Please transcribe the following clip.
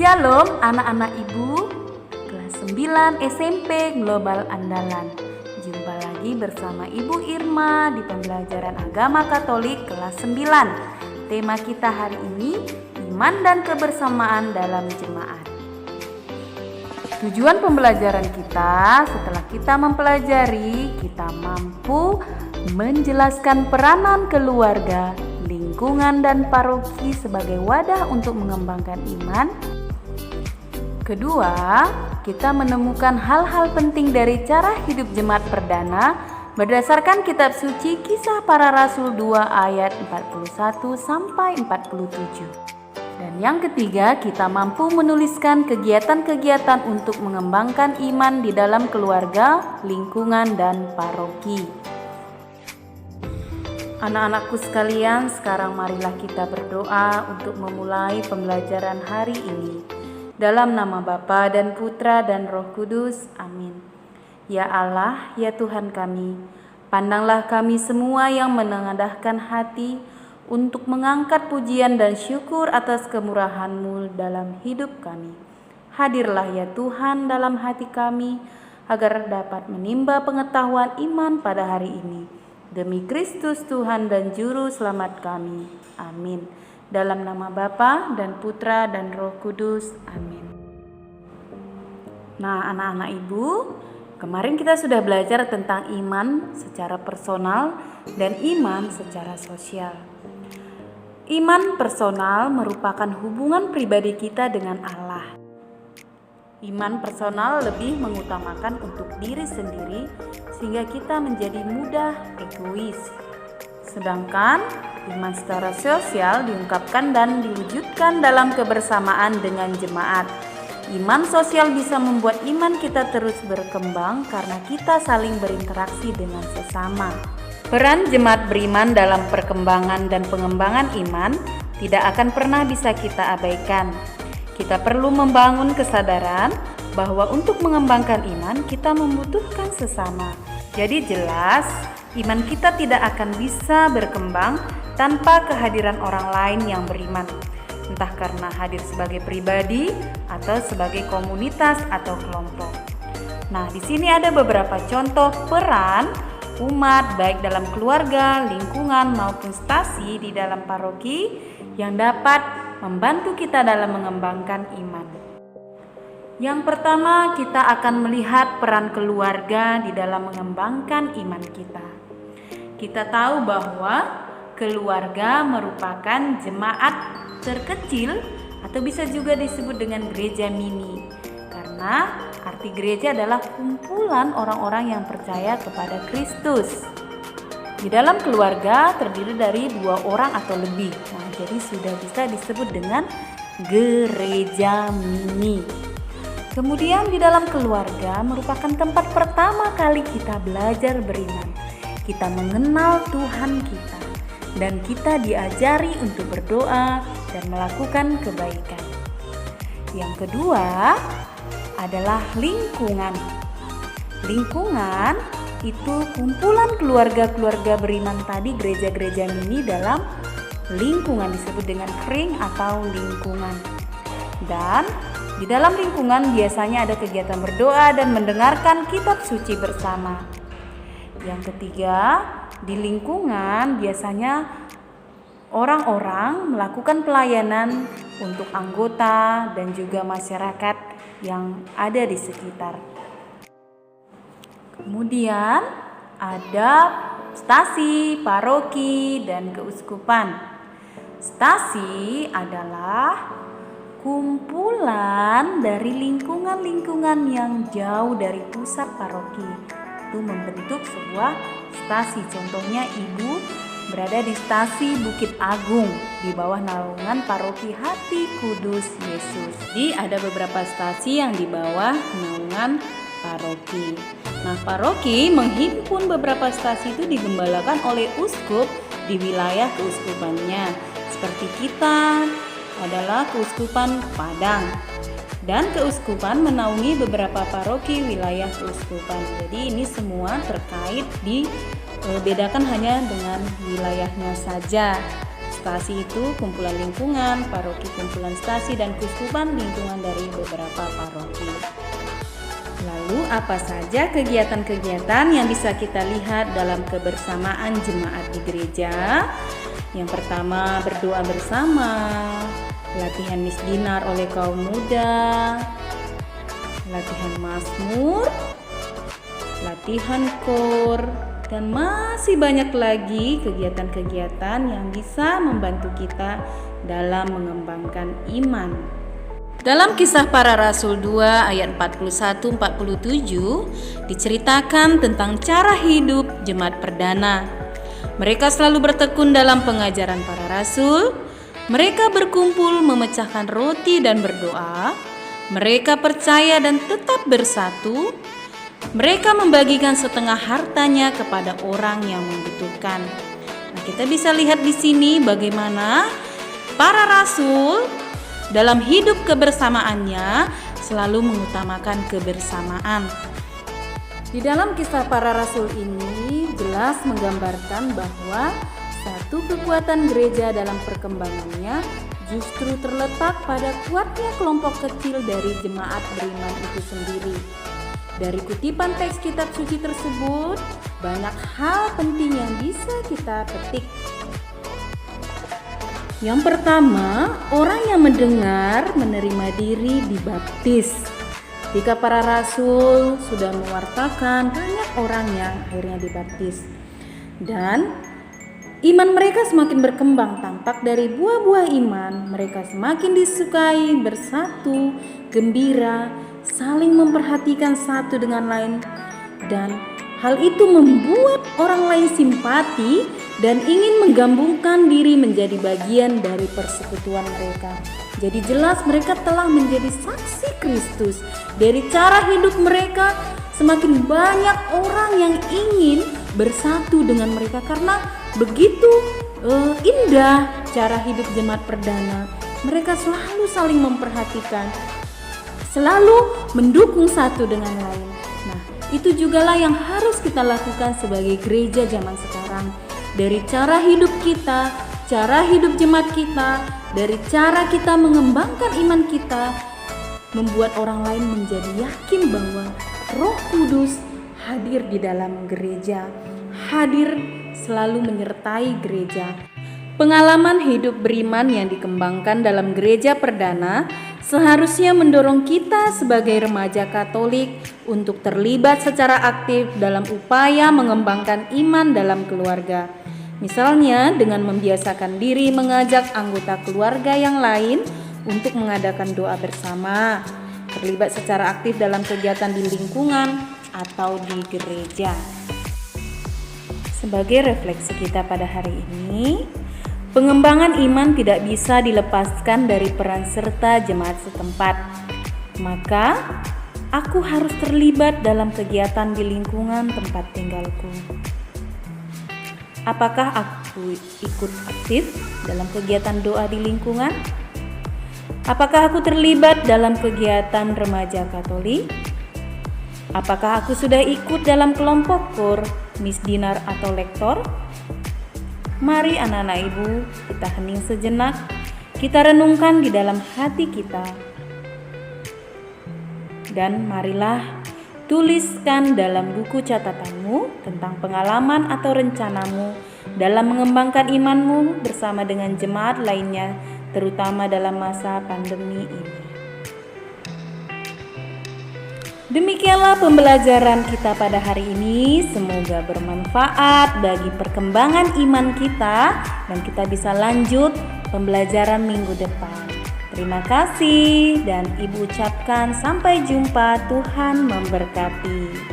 Shalom anak-anak ibu kelas 9 SMP Global Andalan. Jumpa lagi bersama Ibu Irma di pembelajaran agama Katolik kelas 9. Tema kita hari ini iman dan kebersamaan dalam jemaat. Tujuan pembelajaran kita, setelah kita mempelajari, kita mampu menjelaskan peranan keluarga, lingkungan dan paroki sebagai wadah untuk mengembangkan iman. Kedua, kita menemukan hal-hal penting dari cara hidup jemaat perdana berdasarkan kitab suci Kisah Para Rasul 2 ayat 41 sampai 47. Dan yang ketiga, kita mampu menuliskan kegiatan-kegiatan untuk mengembangkan iman di dalam keluarga, lingkungan dan paroki. Anak-anakku sekalian, sekarang marilah kita berdoa untuk memulai pembelajaran hari ini. Dalam nama Bapa dan Putra dan Roh Kudus, amin. Ya Allah, ya Tuhan kami, pandanglah kami semua yang menengadahkan hati untuk mengangkat pujian dan syukur atas kemurahan-Mu dalam hidup kami. Hadirlah ya Tuhan dalam hati kami, agar dapat menimba pengetahuan iman pada hari ini. Demi Kristus Tuhan dan Juru Selamat kami. Amin. Dalam nama Bapa dan Putra dan Roh Kudus. Amin. Nah, anak-anak ibu, kemarin kita sudah belajar tentang iman secara personal dan iman secara sosial. Iman personal merupakan hubungan pribadi kita dengan Allah. Iman personal lebih mengutamakan untuk diri sendiri sehingga kita menjadi mudah egois. Sedangkan iman secara sosial diungkapkan dan diwujudkan dalam kebersamaan dengan jemaat. Iman sosial bisa membuat iman kita terus berkembang karena kita saling berinteraksi dengan sesama. Peran jemaat beriman dalam perkembangan dan pengembangan iman tidak akan pernah bisa kita abaikan. Kita perlu membangun kesadaran bahwa untuk mengembangkan iman kita membutuhkan sesama. Jadi jelas, iman kita tidak akan bisa berkembang tanpa kehadiran orang lain yang beriman. Entah karena hadir sebagai pribadi atau sebagai komunitas atau kelompok. Nah, di sini ada beberapa contoh peran umat baik dalam keluarga, lingkungan maupun stasi di dalam paroki yang dapat membantu kita dalam mengembangkan iman. Yang pertama, kita akan melihat peran keluarga di dalam mengembangkan iman kita. Kita tahu bahwa keluarga merupakan jemaat terkecil atau bisa juga disebut dengan gereja mini. Karena arti gereja adalah kumpulan orang-orang yang percaya kepada Kristus. Di dalam keluarga terdiri dari 2 orang atau lebih. Nah, jadi sudah bisa disebut dengan gereja mini. Kemudian di dalam keluarga merupakan tempat pertama kali kita belajar beriman. Kita mengenal Tuhan kita dan kita diajari untuk berdoa dan melakukan kebaikan. Yang kedua adalah lingkungan. Lingkungan itu kumpulan keluarga-keluarga beriman tadi, gereja-gereja mini dalam lingkungan disebut dengan ring atau lingkungan. Dan di dalam lingkungan biasanya ada kegiatan berdoa dan mendengarkan kitab suci bersama. Yang ketiga, di lingkungan biasanya orang-orang melakukan pelayanan untuk anggota dan juga masyarakat yang ada di sekitar. Kemudian ada stasi, paroki, dan keuskupan. Stasi adalah kumpulan dari lingkungan-lingkungan yang jauh dari pusat paroki. Itu membentuk sebuah stasi. Contohnya ibu berada di stasi Bukit Agung di bawah naungan paroki Hati Kudus Yesus. Jadi ada beberapa stasi yang di bawah naungan paroki. Nah, paroki menghimpun beberapa stasi itu digembalakan oleh uskup di wilayah keuskupannya. Seperti kita adalah Keuskupan Padang. Dan keuskupan menaungi beberapa paroki wilayah keuskupan. Jadi ini semua terkait dibedakan hanya dengan wilayahnya saja. stasi itu kumpulan lingkungan, paroki kumpulan stasi, dan kuskupan lingkungan dari beberapa paroki. Lalu apa saja kegiatan-kegiatan yang bisa kita lihat dalam kebersamaan jemaat di gereja? Yang pertama, berdoa bersama, latihan misdinar oleh kaum muda, latihan mazmur, latihan kor, dan masih banyak lagi kegiatan-kegiatan yang bisa membantu kita dalam mengembangkan iman. Dalam Kisah Para Rasul 2 ayat 41-47 diceritakan tentang cara hidup jemaat perdana. Mereka selalu bertekun dalam pengajaran para rasul. Mereka berkumpul memecahkan roti dan berdoa. Mereka percaya dan tetap bersatu. Mereka membagikan setengah hartanya kepada orang yang membutuhkan. Nah, kita bisa lihat di sini bagaimana para rasul dalam hidup kebersamaannya selalu mengutamakan kebersamaan. Di dalam Kisah Para Rasul ini jelas menggambarkan bahwa satu kekuatan gereja dalam perkembangannya justru terletak pada kuatnya kelompok kecil dari jemaat beriman itu sendiri. Dari kutipan teks kitab suci tersebut, banyak hal penting yang bisa kita petik. Yang pertama, orang yang mendengar menerima diri dibaptis. Jika para rasul sudah mewartakan, banyak orang yang akhirnya dibaptis. Dan iman mereka semakin berkembang. Tampak dari buah-buah iman, mereka semakin disukai, bersatu, gembira, saling memperhatikan satu dengan lain, dan hal itu membuat orang lain simpati dan ingin menggabungkan diri menjadi bagian dari persekutuan mereka. Jadi jelas mereka telah menjadi saksi Kristus. Dari cara hidup mereka, semakin banyak orang yang ingin bersatu dengan mereka karena begitu indah cara hidup jemaat perdana. Mereka selalu saling memperhatikan, selalu mendukung satu dengan lain. Nah, itu jugalah yang harus kita lakukan sebagai gereja zaman sekarang. Dari cara hidup kita, cara hidup jemaat kita, dari cara kita mengembangkan iman kita, membuat orang lain menjadi yakin bahwa Roh Kudus hadir di dalam gereja, hadir selalu menyertai gereja. Pengalaman hidup beriman yang dikembangkan dalam gereja perdana seharusnya mendorong kita sebagai remaja Katolik untuk terlibat secara aktif dalam upaya mengembangkan iman dalam keluarga. Misalnya dengan membiasakan diri mengajak anggota keluarga yang lain untuk mengadakan doa bersama, terlibat secara aktif dalam kegiatan di lingkungan atau di gereja. Sebagai refleksi kita pada hari ini, pengembangan iman tidak bisa dilepaskan dari peran serta jemaat setempat. Maka, aku harus terlibat dalam kegiatan di lingkungan tempat tinggalku. Apakah aku ikut aktif dalam kegiatan doa di lingkungan? Apakah aku terlibat dalam kegiatan remaja Katolik? Apakah aku sudah ikut dalam kelompok kor, misdinar atau lektor? Mari anak-anak ibu, kita hening sejenak, kita renungkan di dalam hati kita. Dan marilah tuliskan dalam buku catatanmu tentang pengalaman atau rencanamu dalam mengembangkan imanmu bersama dengan jemaat lainnya, terutama dalam masa pandemi ini. Demikianlah pembelajaran kita pada hari ini. Semoga bermanfaat bagi perkembangan iman kita dan kita bisa lanjut pembelajaran minggu depan. Terima kasih dan Ibu ucapkan sampai jumpa. Tuhan memberkati.